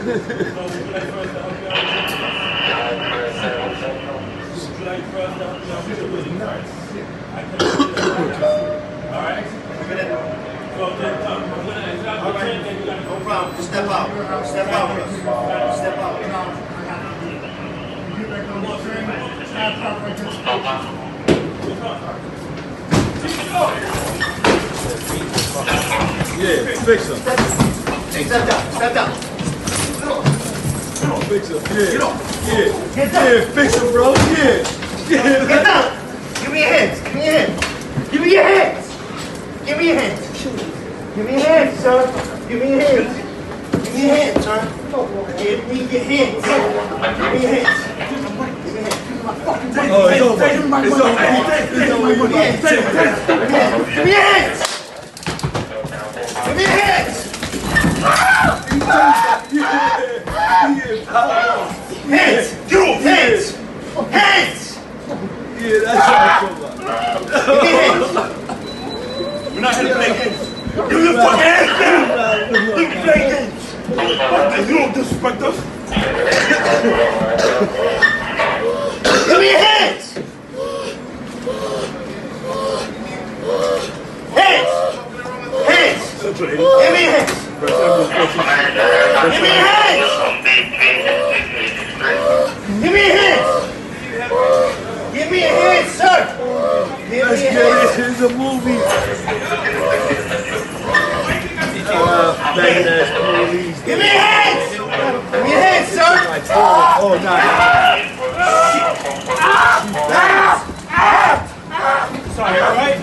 No problem. Just step out. Step out. Step out. Yeah, fix him. Hey, step down. Step down. Fix him. Yeah. Get off. Yeah. Get down. Yeah, fix him, bro. Yeah. Yeah. Get down. Give me your hands. Give me your hands. Give me your hands. Give me your hands. Give me your hands, sir. Give me your hands. Give me your hands, sir. Give me your hands. Give me your hands. Give me your hands. Oh, it's over. It's over. It's over. Give me your hands. Give me your hands. Hands. You. Hands. Hands. Yeah, that's what I'm talking about. Give me your hands. We're not here to play games. Give your fucking hands down. We can play games. You don't disrespect us. Give me your hands. Hands. Hands. Give me your hands. Give me your hands. Give me your hands. Give me your hands, sir. Give me your hands. It's a movie. Give me your hands. Give me your hands, sir. Oh, no. Sorry, all right?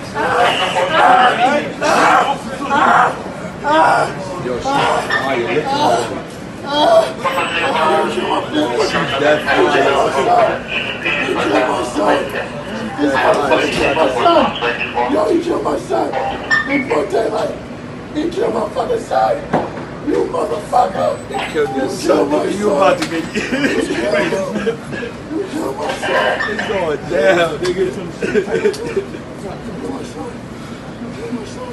Yo, she's definitely. Yo, he killed my son. In broad daylight. He killed my fucking son. You motherfucker. He killed your son, nigga. You about to get You killed my son. It's going down, nigga. You killed my son. You killed my son.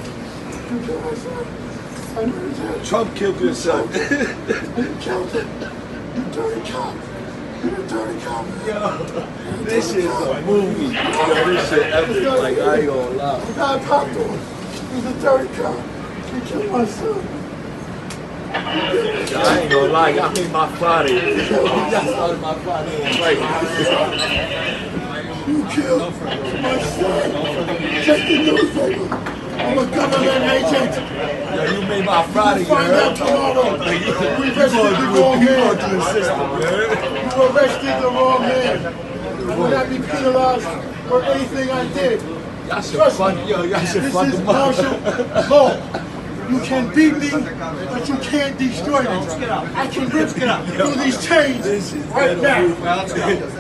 You killed my son. I know you did. Trump killed your son. You killed him. You dirty cop. You're a dirty cop. Yo, this shit is a movie. Yo, this shit epic. Like, I ain't gonna lie. The guy popped on. He's a dirty cop. He killed my son. I ain't gonna lie, y'all made my Friday. Y'all started my Friday on right. You killed my son. Check the newspaper. I'm a government agent. Yo, you made my Friday, Find you out tomorrow. We arrested the wrong You man. going through the system, man. You arrested the wrong man. You will not be penalized for anything I did. Y'all should Trust fuck, me. yo, y'all should This fuck is them up. martial law. You can beat me, but you can't destroy me. I can rip through these chains This is right better now. movie.